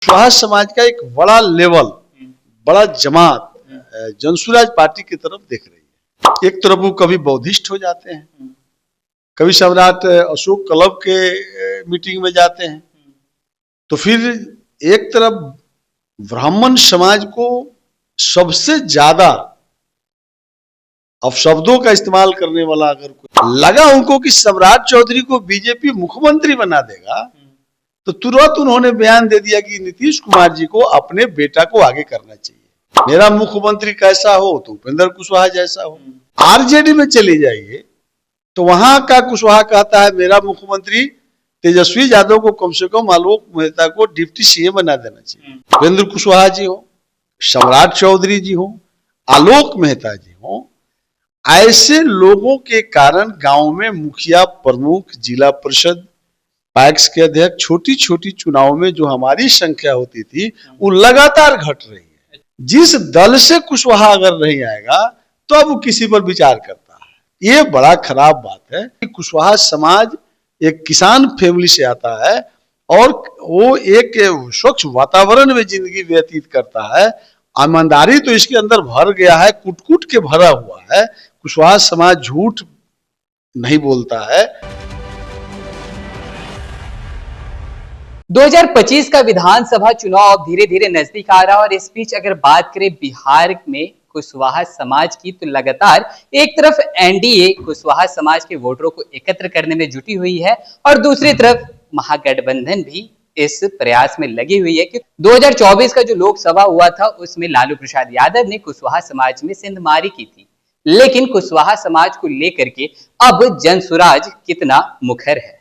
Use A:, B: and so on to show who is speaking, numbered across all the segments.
A: कुशवाहा समाज का एक बड़ा लेवल, बड़ा जमात जनसुराज पार्टी की तरफ देख रही है। एक तरफ वो कभी बौद्धिस्ट हो जाते हैं, कभी सम्राट अशोक क्लब के मीटिंग में जाते हैं, तो फिर एक तरफ ब्राह्मण समाज को सबसे ज्यादा अपशब्दों का इस्तेमाल करने वाला अगर कोई लगा उनको कि सम्राट चौधरी को बीजेपी मुख्यमंत्री बना देगा, तो तुरंत उन्होंने बयान दे दिया कि नीतीश कुमार जी को अपने बेटा को आगे करना चाहिए। मेरा मुख्यमंत्री कैसा हो तो उपेंद्र कुशवाहा जैसा हो। आरजेडी में चली जाइए तो वहां का कुशवाहा कहता है मेरा मुख्यमंत्री तेजस्वी यादव को कम से कम आलोक मेहता को डिप्टी सीएम बना देना चाहिए। उपेंद्र कुशवाहा जी हो, सम्राट चौधरी जी हो, आलोक मेहता जी हो, ऐसे लोगों के कारण गांव में मुखिया, प्रमुख, जिला परिषद, पैक्स के अध्यक्ष, छोटी छोटी चुनाव में जो हमारी संख्या होती थी वो लगातार घट रही है। जिस दल से कुशवाहा अगर नहीं आएगा तो अब वो किसी पर विचार करता है। ये बड़ा खराब बात है कि कुशवाहा समाज एक किसान फैमिली से आता है और वो एक स्वच्छ वातावरण में जिंदगी व्यतीत करता है। ईमानदारी तो इसके अंदर भर गया है, कूट कूट के भरा हुआ है। कुशवाहा समाज झूठ नहीं बोलता है।
B: 2025 का विधानसभा चुनाव अब धीरे धीरे नजदीक आ रहा है और इस बीच अगर बात करें बिहार में कुशवाहा समाज की, तो लगातार एक तरफ एनडीए कुशवाहा समाज के वोटरों को एकत्र करने में जुटी हुई है और दूसरी तरफ महागठबंधन भी इस प्रयास में लगी हुई है कि 2024 का जो लोकसभा हुआ था उसमें लालू प्रसाद यादव ने कुशवाहा समाज में सिंधमारी की थी, लेकिन कुशवाहा समाज को लेकर के अब जनसुराज कितना मुखर है,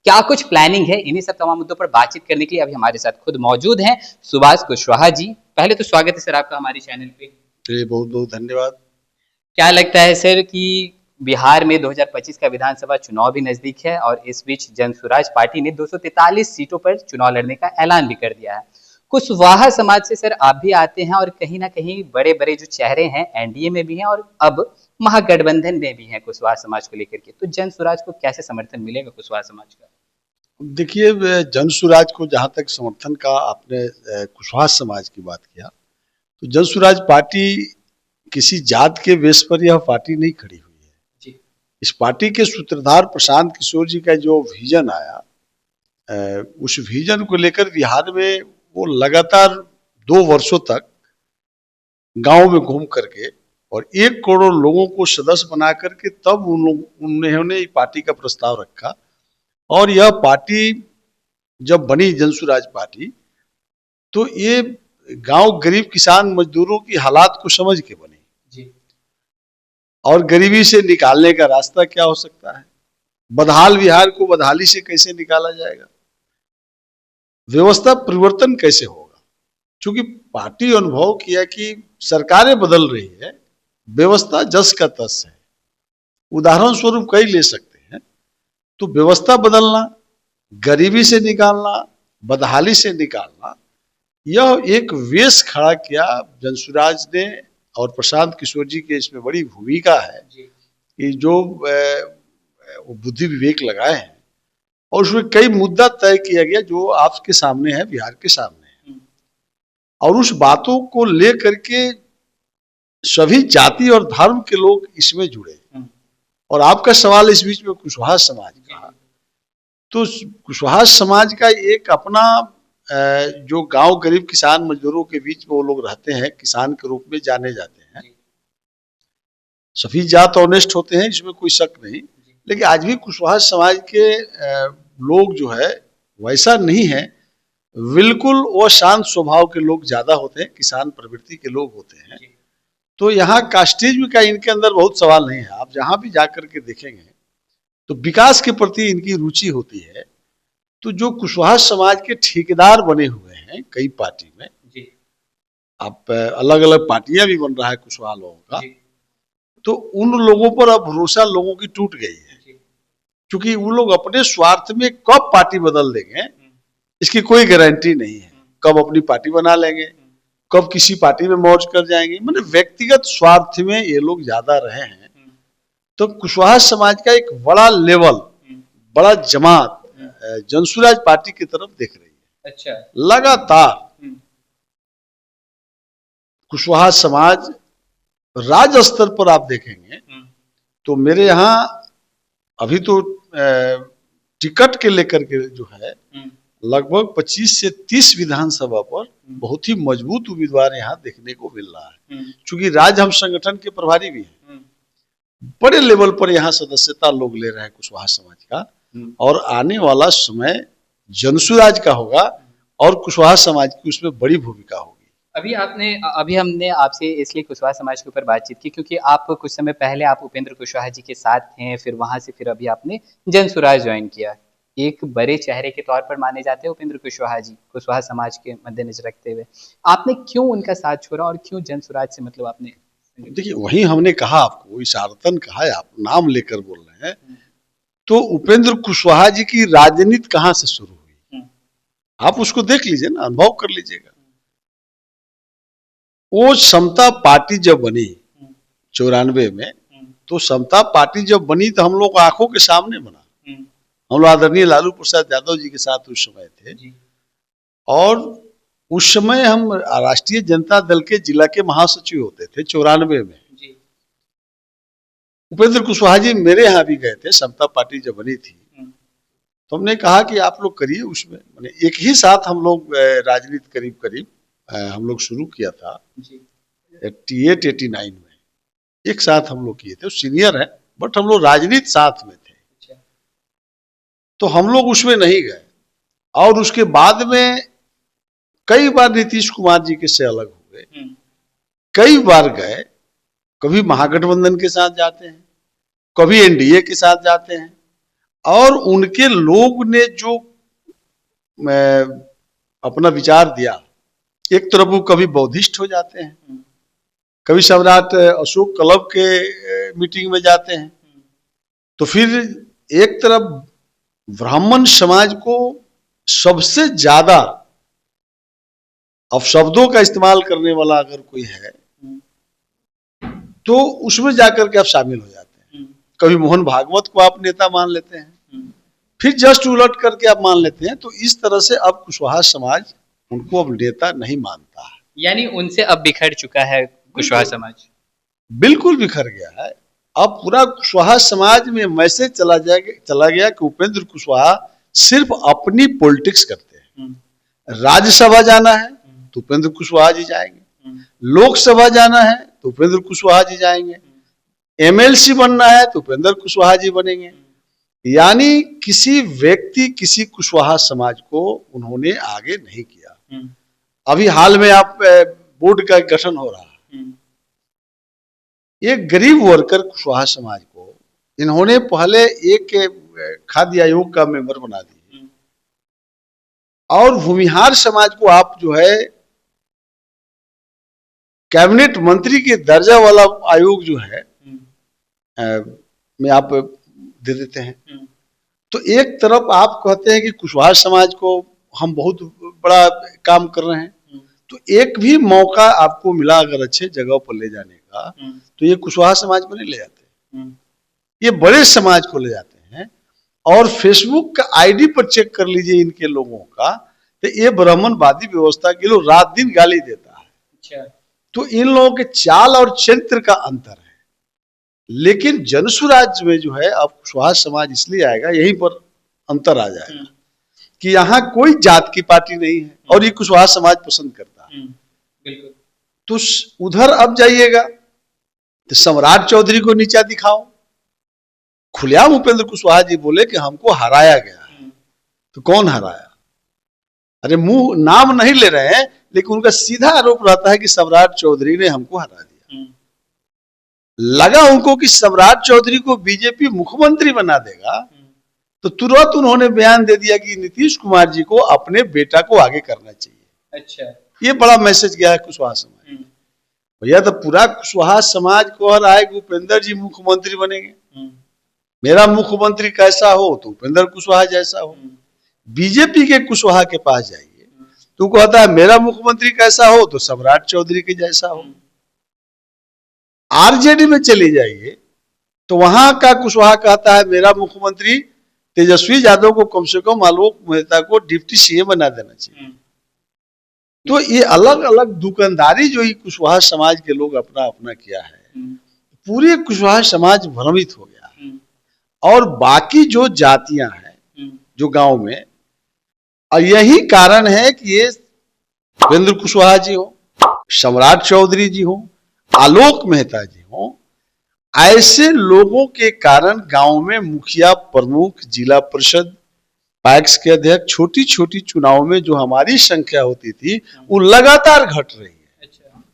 B: क्या कुछ प्लानिंग है, इन्हीं सब तमाम मुद्दों पर बातचीत करने के लिए अभी हमारे साथ खुद मौजूद हैं सुभाष कुशवाहा जी। पहले तो स्वागत है सर आपका हमारे चैनल पे।
A: बहुत बहुत धन्यवाद।
B: क्या लगता है सर कि बिहार में 2025 का विधानसभा चुनाव भी नजदीक है और इस बीच जनसुराज पार्टी ने 243 सीटों पर चुनाव लड़ने का ऐलान भी कर दिया है। कुशवाहा समाज से सर आप भी आते हैं और कहीं ना कहीं बड़े बड़े जो चेहरे हैं एनडीए में भी हैं और अब महागठबंधन में भी हैं कुशवाहा समाज को लेकर के, तो जनसुराज को कैसे समर्थन मिलेगा कुशवाहा समाज का?
A: देखिए, जनसुराज को जहां तक समर्थन का आपने कुशवाहा समाज की बात किया, तो जनसुराज पार्टी किसी जात के बेस पर यह पार्टी नहीं खड़ी हुई है जी। इस पार्टी के सूत्रधार प्रशांत किशोर जी का जो विजन आया, उस विजन को लेकर बिहार में वो लगातार 2 वर्षों तक गांव में घूम करके और 1 करोड़ लोगों को सदस्य बना करके तब उन्होंने पार्टी का प्रस्ताव रखा। और यह पार्टी जब बनी जनसुराज पार्टी, तो ये गांव गरीब किसान मजदूरों की हालात को समझ के बनी जी। और गरीबी से निकालने का रास्ता क्या हो सकता है, बदहाल बिहार को बदहाली से कैसे निकाला जाएगा, व्यवस्था परिवर्तन कैसे होगा। क्योंकि पार्टी अनुभव किया कि सरकारें बदल रही है, व्यवस्था जस का तस है। उदाहरण स्वरूप कई ले सकते हैं। तो व्यवस्था बदलना, गरीबी से निकालना, बदहाली से निकालना, यह एक वेश खड़ा किया जनसुराज ने। और प्रशांत किशोर जी के इसमें बड़ी भूमिका है कि जो बुद्धि विवेक लगाए हैं और उसमें कई मुद्दा तय किया गया जो आपके सामने है, बिहार के सामने है। और उस बातों को लेकर के सभी जाति और धर्म के लोग इसमें जुड़े। और आपका सवाल इस बीच में कुशवाहा समाज का, तो कुशवाहा समाज का एक अपना जो गांव गरीब किसान मजदूरों के बीच में वो लोग रहते हैं, किसान के रूप में जाने जाते हैं। सभी जात ऑनेस्ट होते हैं, इसमें कोई शक नहीं, लेकिन आज भी कुशवाहा समाज के लोग जो है वैसा नहीं है। बिल्कुल वो शांत स्वभाव के लोग ज्यादा होते हैं, किसान प्रवृत्ति के लोग होते हैं। तो यहाँ कास्टिज्म का इनके अंदर बहुत सवाल नहीं है। आप जहां भी जाकर के देखेंगे तो विकास के प्रति इनकी रुचि होती है। तो जो कुशवाहा समाज के ठेकेदार बने हुए हैं कई पार्टी में जी। आप अलग अलग पार्टियां भी बन रहा है कुशवाहा लोगों का, तो उन लोगों पर अब भरोसा लोगों की टूट गई है। क्योंकि वो लोग अपने स्वार्थ में कब पार्टी बदल देंगे इसकी कोई गारंटी नहीं है। कब अपनी पार्टी बना लेंगे, कब किसी पार्टी में मौज कर जाएंगे, मतलब व्यक्तिगत स्वार्थ में ये लोग ज्यादा रहे हैं। तो कुशवाहा समाज का एक बड़ा लेवल, बड़ा जमात जनसुराज पार्टी की तरफ देख रही है। अच्छा। लगातार कुशवाहा समाज राज्य स्तर पर आप देखेंगे तो मेरे यहाँ अभी तो टिकट के लेकर के जो है लगभग 25 से 30 विधानसभा पर बहुत ही मजबूत उम्मीदवार यहाँ देखने को मिल रहा है। क्योंकि राज्य हम संगठन के प्रभारी भी हैं, बड़े लेवल पर यहाँ सदस्यता लोग ले रहे हैं कुशवाहा समाज का, और आने वाला समय जनसुराज का होगा और कुशवाहा समाज की उसमें बड़ी भूमिका होगी।
B: अभी हमने आपसे इसलिए कुशवाहा समाज के ऊपर बातचीत की क्योंकि आप कुछ समय पहले आप उपेंद्र कुशवाहा जी के साथ थे, फिर वहां से फिर अभी आपने जनसुराज ज्वाइन किया। एक बड़े चेहरे के तौर पर माने जाते हैं उपेंद्र कुशवाहा जी, कुशवाहा समाज के मद्देनजर रखते हुए आपने क्यों उनका साथ छोड़ा और क्यों जनसुराज से मतलब आपने?
A: देखिए, वही हमने कहा, आपको इशारतन कहा है, आप नाम लेकर बोल रहे हैं, तो उपेंद्र कुशवाहा जी की राजनीति कहां से शुरू हुई, आप उसको देख लीजिए ना, अनुभव कर लीजिएगा। वो समता पार्टी जब बनी 94 में, तो समता पार्टी जब बनी तो हम लोग आंखों के सामने बना। हम लोग आदरणीय लालू प्रसाद यादव जी के साथ उस समय थे, और उस समय हम राष्ट्रीय जनता दल के जिला के महासचिव होते थे 94 में। उपेंद्र कुशवाहा जी मेरे यहाँ भी गए थे, समता पार्टी जब बनी थी, तो हमने कहा कि आप लोग करिए उसमें, मैंने एक ही साथ हम लोग राजनीति करीब करीब हम लोग शुरू किया था 88-89 में, एक साथ हम लोग किए थे। सीनियर है बट हम लोग राजनीति साथ में थे, तो हम लोग उसमें नहीं गए। और उसके बाद में कई बार नीतीश कुमार जी के से अलग हुए, कई बार गए, कभी महागठबंधन के साथ जाते हैं, कभी एनडीए के साथ जाते हैं, और उनके लोग ने जो अपना विचार दिया, एक तरफ वो कभी बौद्धिस्ट हो जाते हैं, कभी सम्राट अशोक क्लब के मीटिंग में जाते हैं, तो फिर एक तरफ ब्राह्मण समाज को सबसे ज्यादा अपशब्दों का इस्तेमाल करने वाला अगर कोई है तो उसमें जाकर के आप शामिल हो जाते हैं। कभी मोहन भागवत को आप नेता मान लेते हैं, फिर जस्ट उलट करके आप मान लेते हैं। तो इस तरह से अब कुशवाहा समाज उनको अब नेता नहीं मानता है,
B: यानी उनसे अब बिखर चुका है कुशवाहा समाज,
A: बिल्कुल बिखर गया है। अब पूरा कुशवाहा समाज में मैसेज चला गया कि उपेंद्र कुशवाहा सिर्फ अपनी पॉलिटिक्स करते हैं। राज्यसभा जाना है तो उपेंद्र कुशवाहा जी जाएंगे, लोकसभा जाना है तो उपेंद्र कुशवाहा जी जाएंगे, एमएलसी बनना है तो उपेंद्र कुशवाहा जी बनेंगे। यानी किसी व्यक्ति, किसी कुशवाहा समाज को उन्होंने आगे नहीं किया। अभी हाल में आप बोर्ड का गठन हो रहा है, एक गरीब वर्कर कुशवाहा समाज को इन्होंने पहले एक खाद्य आयोग का मेंबर बना दिए, और भूमिहार समाज को आप जो है कैबिनेट मंत्री के दर्जा वाला आयोग जो है में आप दे देते हैं। तो एक तरफ आप कहते हैं कि कुशवाहा समाज को हम बहुत बड़ा काम कर रहे हैं, तो एक भी मौका आपको मिला अगर अच्छे जगह पर ले जाने का, तो ये कुशवाहा समाज को नहीं ले जाते, ये बड़े समाज को ले जाते हैं। और फेसबुक का आईडी पर चेक कर लीजिए इनके लोगों का, तो ये ब्राह्मणवादी व्यवस्था के लोग रात दिन गाली देता है। अच्छा। तो इन लोगों के चाल और चरित्र का अंतर है। लेकिन जनसुराज में जो है अब कुशवाहा समाज इसलिए आएगा, यहीं पर अंतर आ जाएगा कि यहाँ कोई जात की पार्टी नहीं है और ये कुशवाहा समाज पसंद करता है।
B: बिल्कुल।
A: तो उधर अब जाइएगा तो सम्राट चौधरी को नीचा दिखाओ, खुलेआम उपेंद्र कुशवाहा जी बोले कि हमको हराया गया है। तो कौन हराया? अरे मुंह नाम नहीं ले रहे हैं, लेकिन उनका सीधा आरोप रहता है कि सम्राट चौधरी ने हमको हरा दिया। लगा उनको कि सम्राट चौधरी को बीजेपी मुख्यमंत्री बना देगा, तो तुरंत उन्होंने बयान दे दिया कि नीतीश कुमार जी को अपने बेटा को आगे करना चाहिए। अच्छा, ये बड़ा मैसेज गया है कुशवाहा समाज। भैया तो पूरा कुशवाहा समाज कह रहा है कि उपेंद्र जी मुख्यमंत्री बनेंगे, मेरा मुख्यमंत्री कैसा हो तो उपेंद्र कुशवाहा जैसा हो। बीजेपी के कुशवाहा के पास जाइए तो कहता है मेरा मुख्यमंत्री कैसा हो तो सम्राट चौधरी के जैसा हो। आरजेडी में चले जाइए तो वहां का कुशवाहा कहता है मेरा मुख्यमंत्री तेजस्वी यादव को कम से कम आलोक मेहता को डिप्टी सीएम बना देना चाहिए। तो ये अलग अलग दुकानदारी जो ये कुशवाहा समाज के लोग अपना अपना किया है, पूरे कुशवाहा समाज भ्रमित हो गया है। और बाकी जो जातियां हैं जो गांव में, और यही कारण है कि ये उपेंद्र कुशवाहा जी हो, सम्राट चौधरी जी हो, आलोक मेहता जी हो, ऐसे लोगों के कारण गांव में मुखिया, प्रमुख, जिला परिषद, पैक्स के अध्यक्ष, छोटी छोटी चुनाव में जो हमारी संख्या होती थी वो लगातार घट रही है।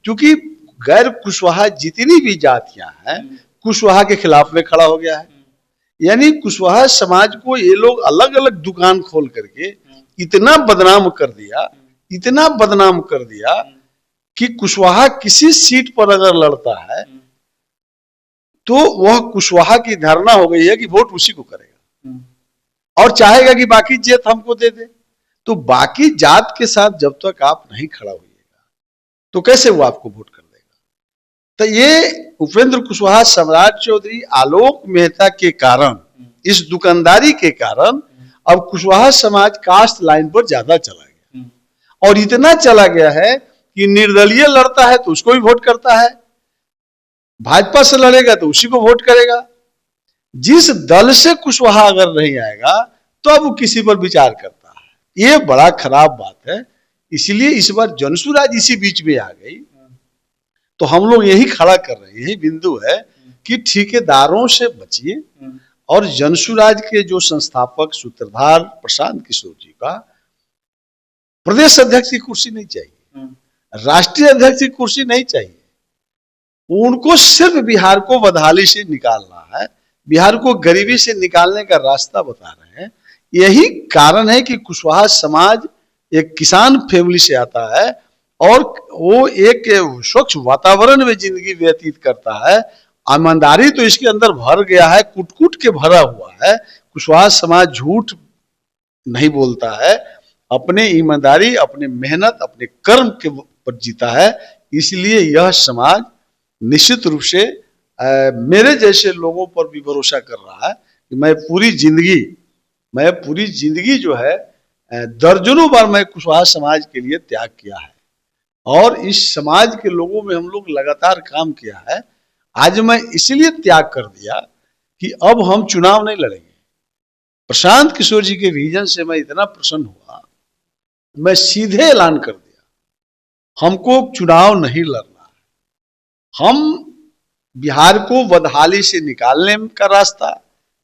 A: क्योंकि गैर कुशवाहा जितनी भी जातियां हैं कुशवाहा के खिलाफ में खड़ा हो गया है। यानी कुशवाहा समाज को ये लोग अलग अलग दुकान खोल करके इतना बदनाम कर दिया, इतना बदनाम कर दिया कि कुशवाहा किसी सीट पर अगर लड़ता है तो वह कुशवाहा की धारणा हो गई है कि वोट उसी को करेगा और चाहेगा कि बाकी जात हमको दे दे। तो बाकी जात के साथ जब तक आप नहीं खड़ा होइएगा तो कैसे वो आपको वोट कर देगा। तो ये उपेंद्र कुशवाहा, सम्राट चौधरी, आलोक मेहता के कारण, इस दुकानदारी के कारण अब कुशवाहा समाज कास्ट लाइन पर ज्यादा चला गया और इतना चला गया है कि निर्दलीय लड़ता है तो उसको भी वोट करता है, भाजपा से लड़ेगा तो उसी को वोट करेगा। जिस दल से कुशवाहा अगर नहीं आएगा तो अब वो किसी पर विचार करता है। ये बड़ा खराब बात है। इसलिए इस बार जनसुराज इसी बीच में आ गई। तो हम लोग यही खड़ा कर रहे हैं, यही बिंदु है कि ठेकेदारों से बचिए और जनसुराज के जो संस्थापक सूत्रधार प्रशांत किशोर जी का प्रदेश अध्यक्ष की कुर्सी नहीं चाहिए, राष्ट्रीय अध्यक्ष की कुर्सी नहीं चाहिए। उनको सिर्फ बिहार को बदहाली से निकालना है, बिहार को गरीबी से निकालने का रास्ता बता रहे हैं। यही कारण है कि कुशवाहा समाज एक किसान फैमिली से आता है और वो एक स्वच्छ वातावरण में जिंदगी व्यतीत करता है। ईमानदारी तो इसके अंदर भर गया है, कुट कुट के भरा हुआ है। कुशवाहा समाज झूठ नहीं बोलता है, अपने ईमानदारी, अपने मेहनत, अपने कर्म के पर जीता है। इसलिए यह समाज निश्चित रूप से मेरे जैसे लोगों पर भी भरोसा कर रहा है कि मैं पूरी जिंदगी जो है दर्जनों बार मैं कुशवाहा समाज के लिए त्याग किया है और इस समाज के लोगों में हम लोग लगातार काम किया है। आज मैं इसलिए त्याग कर दिया कि अब हम चुनाव नहीं लड़ेंगे। प्रशांत किशोर जी के विजन से मैं इतना प्रसन्न हुआ, मैं सीधे ऐलान कर दिया हमको चुनाव नहीं लड़ना है। हम बिहार को बदहाली से निकालने का रास्ता,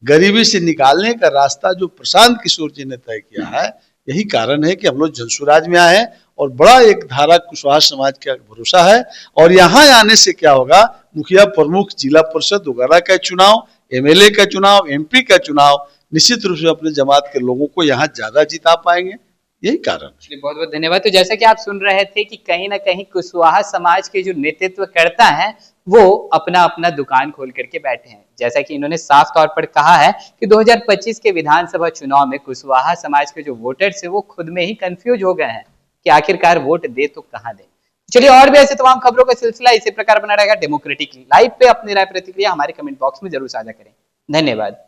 A: गरीबी से निकालने का रास्ता जो प्रशांत किशोर जी ने तय किया है, यही कारण है कि हम लोग जनसुराज में आए हैं और बड़ा एक धारा कुशवाहा समाज का भरोसा है। और यहाँ आने से क्या होगा, मुखिया, प्रमुख, जिला परिषद वगैरह का चुनाव, एमएलए का चुनाव, एमपी का चुनाव निश्चित रूप से अपने जमात के लोगों को यहाँ ज्यादा जिता पाएंगे। यही कारण है।
B: बहुत बहुत धन्यवाद। तो जैसा कि आप सुन रहे थे कि कहीं ना कहीं कुशवाहा समाज के जो नेतृत्व करता है वो अपना अपना दुकान खोल करके बैठे हैं। जैसा कि इन्होंने साफ तौर पर कहा है कि 2025 के विधानसभा चुनाव में कुशवाहा समाज के जो वोटर्स है वो खुद में ही कंफ्यूज हो गए हैं कि आखिरकार वोट दे तो कहां दे। चलिए, और भी ऐसे तमाम खबरों का सिलसिला इसी प्रकार बना रहेगा डेमोक्रेटिक लाइव पे। अपनी राय प्रतिक्रिया हमारे कमेंट बॉक्स में जरूर साझा करें। धन्यवाद।